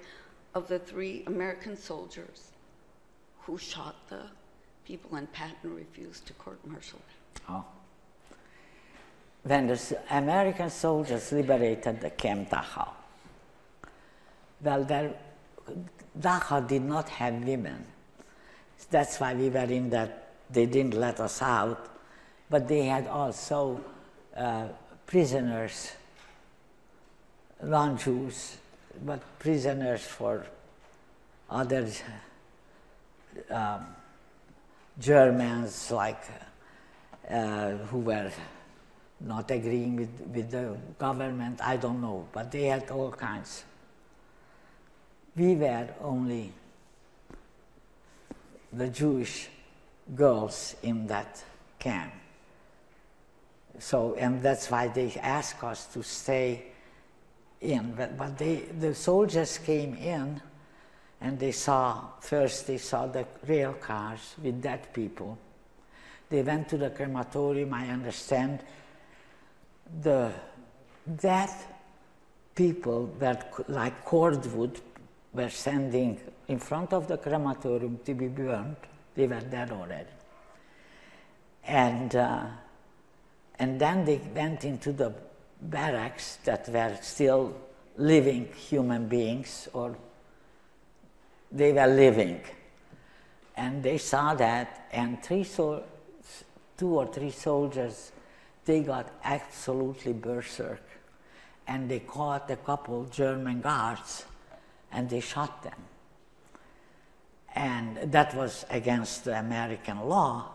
of the 3 American soldiers who shot the people and Patton refused to court-martial them. Oh. When the American soldiers liberated the Camp Dachau, well, Dachau did not have women. That's why we were in that, they didn't let us out, but they had also prisoners, non-Jews, but prisoners for other Germans, like who were not agreeing with the government, I don't know, but they had all kinds. We were only the Jewish girls in that camp. So, and that's why they asked us to stay in. But the soldiers came in, and first they saw the rail cars with dead people. They went to the crematorium. I understand the dead people that, like cordwood, were standing in front of the crematorium to be burned. They were dead already. And then they went into the barracks that were still living human beings, or they were living. And they saw that, and 2 or 3 soldiers, they got absolutely berserk. And they caught a couple German guards, and they shot them. And that was against the American law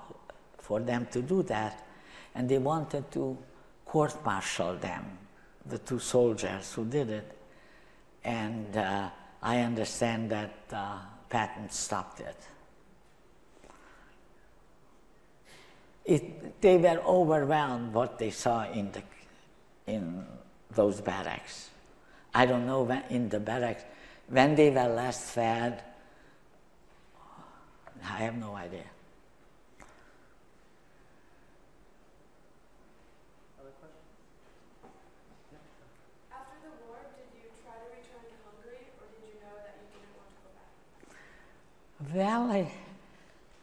for them to do that. And they wanted to court-martial them, the 2 soldiers who did it. And I understand that Patton stopped it. they were overwhelmed what they saw in those barracks. I don't know when in the barracks, when they were last fed, I have no idea. Other questions? After the war, did you try to return to Hungary, or did you know that you didn't want to go back? Well,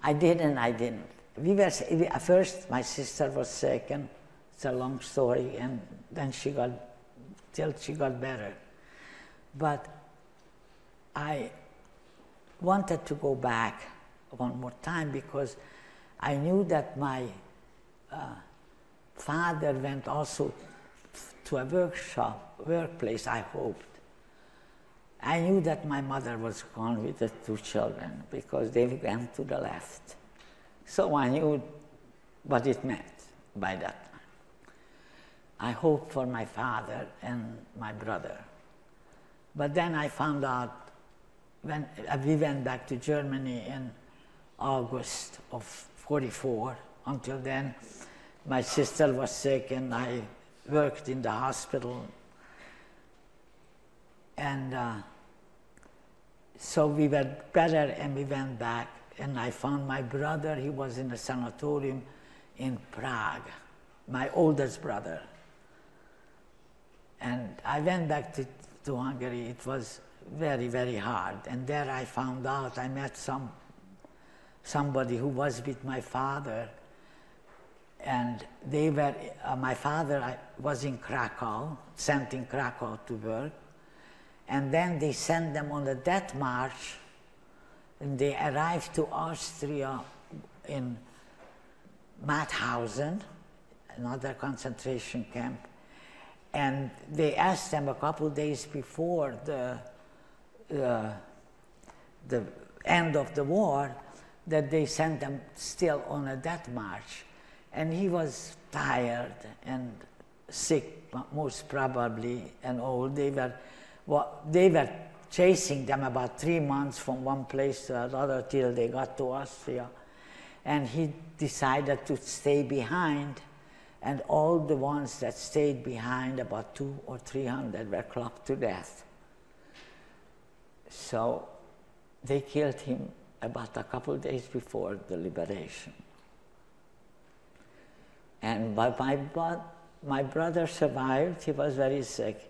I did and I didn't. At first my sister was sick, and it's a long story, and then till she got better. But I wanted to go back one more time because I knew that my father went also to a workplace, I hoped. I knew that my mother was gone with the 2 children because they went to the left. So I knew what it meant by that time. I hoped for my father and my brother. But then I found out when we went back to Germany in August of '44. Until then, my sister was sick and I worked in the hospital. And so we were better and we went back, and I found my brother. He was in a sanatorium in Prague, my oldest brother. And I went back to Hungary. It was very, very hard. And there I found out, I met somebody who was with my father. And they were, my father was in Krakow, sent in Krakow to work. And then they sent them on a death march, and they arrived to Austria in Mauthausen, another concentration camp. And they asked them a couple days before the end of the war that they sent them still on a death march. And he was tired and sick, most probably, and old. They were chasing them about 3 months from one place to another till they got to Austria. And he decided to stay behind, and all the ones that stayed behind, about 200 or 300, were clubbed to death. So they killed him about a couple of days before the liberation. And my brother survived. He was very sick.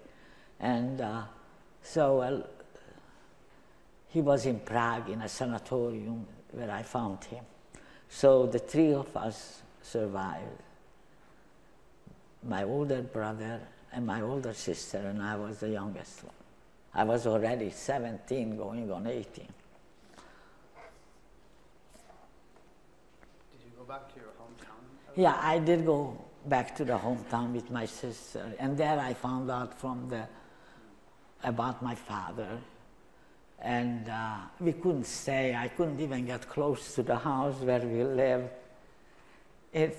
And he was in Prague in a sanatorium where I found him. So the 3 of us survived. My older brother and my older sister, and I was the youngest one. I was already 17, going on 18. Did you go back to your hometown? Yeah, I did go back to the hometown with my sister, and there I found out about my father. And we couldn't stay. I couldn't even get close to the house where we lived. It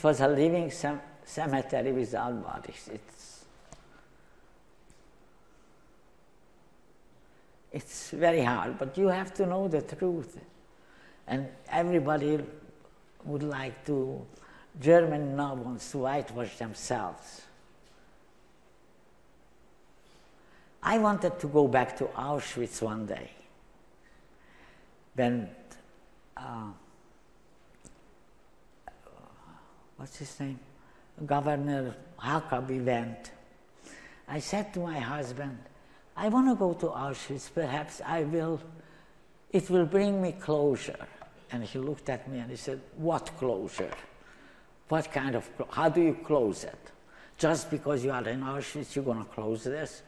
was a living cemetery without bodies. It's very hard, but you have to know the truth. And everybody would like to, Germany now wants to whitewash themselves. I wanted to go back to Auschwitz one day. When, what's his name? Governor Huckabee went. I said to my husband, I want to go to Auschwitz, perhaps it will bring me closure. And he looked at me and he said, what closure? What kind of, how do you close it? Just because you are in Auschwitz, you're going to close this?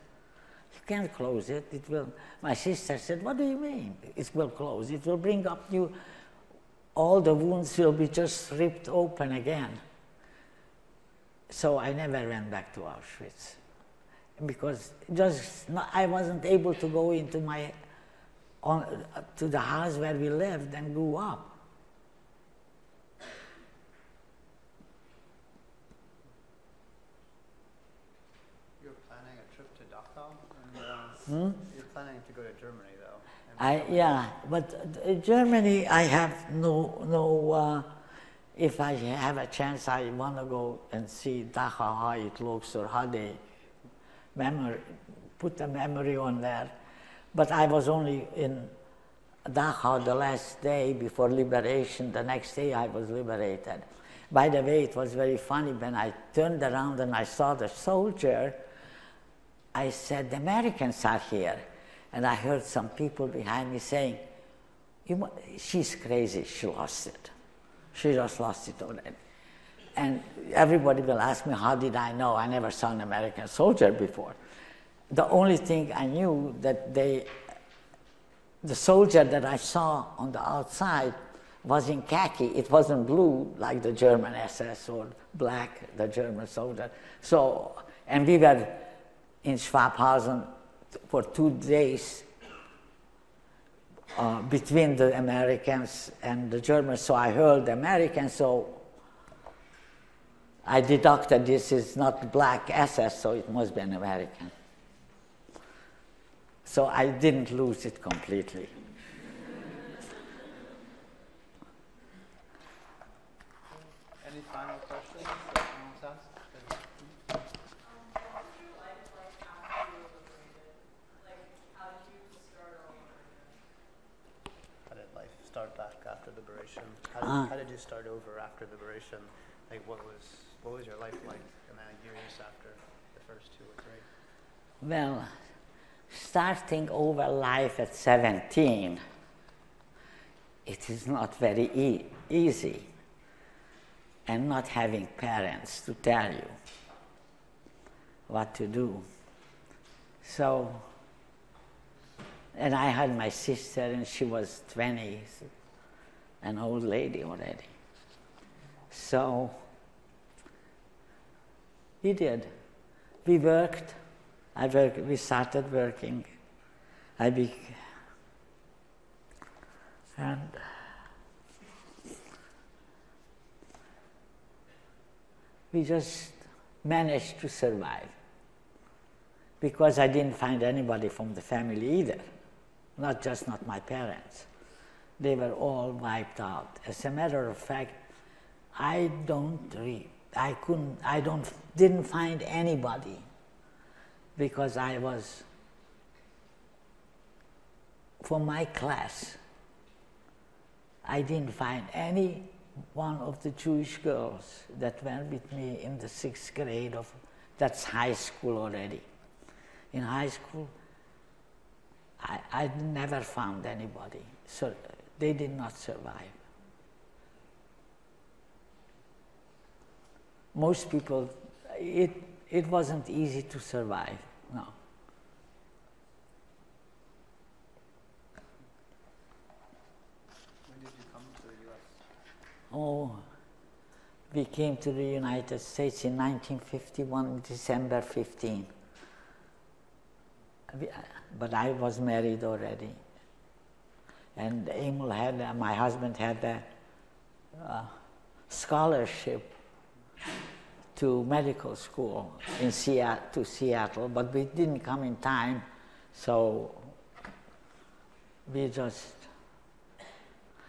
You can't close it. It will. My sister said, what do you mean? It will close. It will bring up you, all the wounds will be just ripped open again. So I never went back to Auschwitz because I wasn't able to go into to the house where we lived and grew up. You're planning a trip to Dachau? And, you're planning to go to Germany, though. Yeah, but Germany, I have no. If I have a chance, I want to go and see Dachau, how it looks, or how they put a memory on there. But I was only in Dachau the last day before liberation. The next day I was liberated. By the way, it was very funny when I turned around and I saw the soldier. I said, "The Americans are here." And I heard some people behind me saying, "She's crazy, she lost it. She just lost it already." And everybody will ask me, how did I know? I never saw an American soldier before. The only thing I knew that the soldier that I saw on the outside was in khaki. It wasn't blue like the German SS or black, the German soldier. So, and we were in Schwabhausen for 2 days between the Americans and the Germans. So I heard the Americans, so I deducted this is not black SS, so it must be an American. So I didn't lose it completely. Any final questions that anyone's asked? What was your life like after you were liberated? Like, how did you start over again? How did life start back after liberation? How did you start over after liberation? Like, what was your life like in the years after the first 2 or 3? Well, starting over life at 17, it is not very easy, and not having parents to tell you what to do. So, and I had my sister, and she was 20, an old lady already. So, we did. We worked. We started working. And we just managed to survive. Because I didn't find anybody from the family either. Not my parents. They were all wiped out. As a matter of fact, didn't find anybody, because I was, for my class, I didn't find any one of the Jewish girls that went with me in the 6th grade that's high school already. In high school, I never found anybody, so they did not survive. Most people, it wasn't easy to survive, no. When did you come to the U.S.? Oh, we came to the United States in 1951, December 15. But I was married already. And Emil my husband had a scholarship to medical school in Seattle, but we didn't come in time, so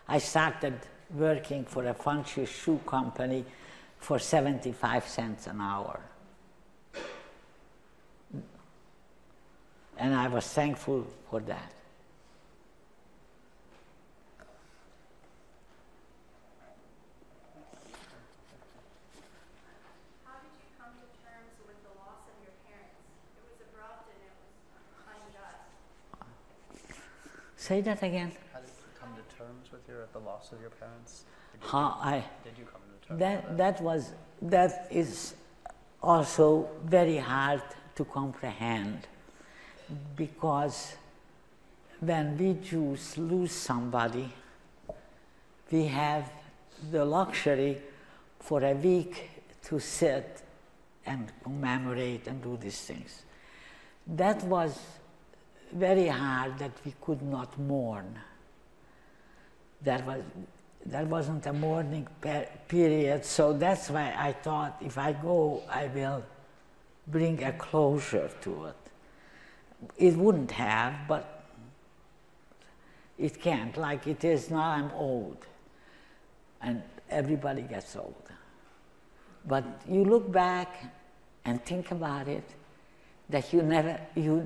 I started working for a funky shoe company for 75 cents an hour. And I was thankful for that. How did you come to terms with the loss of your parents? It was abrupt and it was unjust. Say that again. How did you come to terms with the loss of your parents? Did you come to terms with that? That is also very hard to comprehend, because when we Jews lose somebody, we have the luxury for a week to sit and commemorate and do these things. That was very hard, that we could not mourn. There wasn't a mourning period, so that's why I thought if I go, I will bring a closure to it. it wouldn't have, but it can't. Like it is now, I'm old, and everybody gets old. But you look back and think about it, that you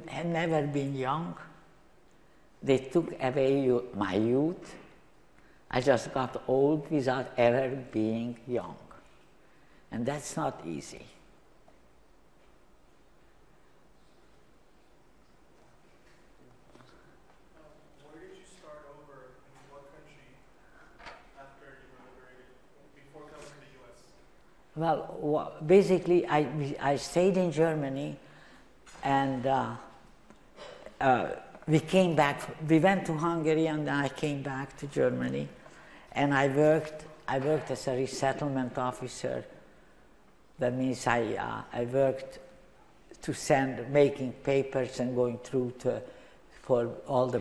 had never been young. They took away my youth. I just got old without ever being young. And that's not easy. Where did you start over, in what country, after you were liberated, before coming to the U.S.? Well, basically, I stayed in Germany, and we came back. We went to Hungary, and then I came back to Germany, and I worked as a resettlement officer. That means I worked to making papers and going through for all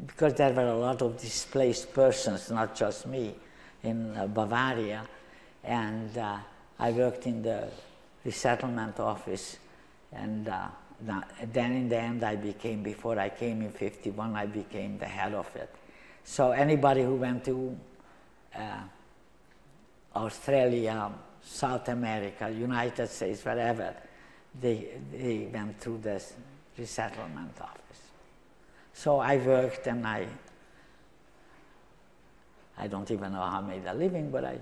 because there were a lot of displaced persons, not just me, in Bavaria, and I worked in the resettlement office, and then in the end before I came in 1951, I became the head of it. So anybody who went to Australia, South America, United States, wherever, they went through this resettlement office. So I worked, and I don't even know how I made a living, but I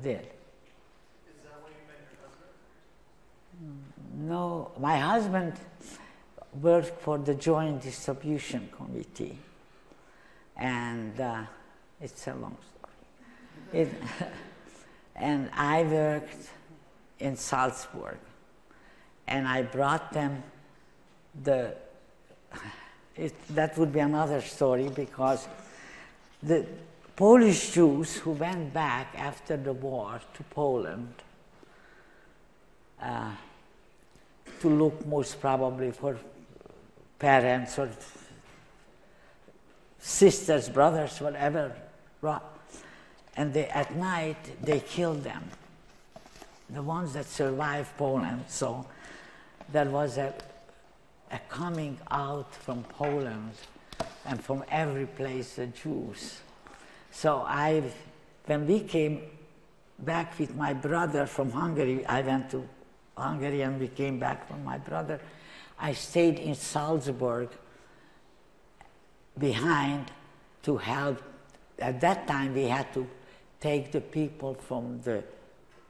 did. Is that when you met your husband? No, my husband worked for the Joint Distribution Committee, and it's a long story. And I worked in Salzburg, and I brought them that would be another story, because the Polish Jews who went back after the war to Poland to look most probably for parents or sisters, brothers, whatever, and at night they killed them, the ones that survived Poland. So there was a coming out from Poland and from every place, the Jews. So when we came back with my brother from Hungary, I went to Hungary and we came back from my brother. I stayed in Salzburg behind to help. At that time we had to take the people from the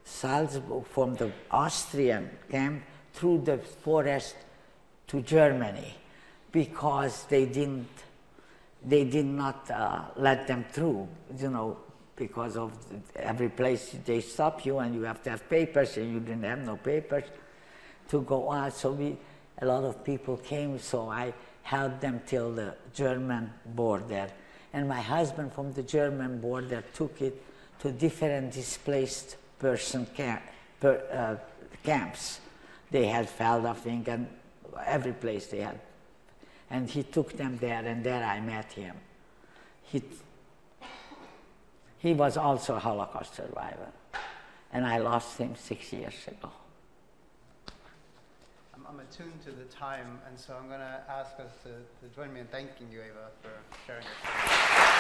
Salzburg, from the Austrian camp through the forest to Germany, because they did not let them through, because of every place they stop you and you have to have papers, and you didn't have no papers to go out. So a lot of people came, so I helped them till the German border. And my husband from the German border took it to different displaced person camps. They had Feldafing and every place they had. And he took them there, and there I met him. He was also a Holocaust survivor, and I lost him 6 years ago. I'm attuned to the time, and so I'm going to ask us to join me in thanking you, Eva, for sharing your time.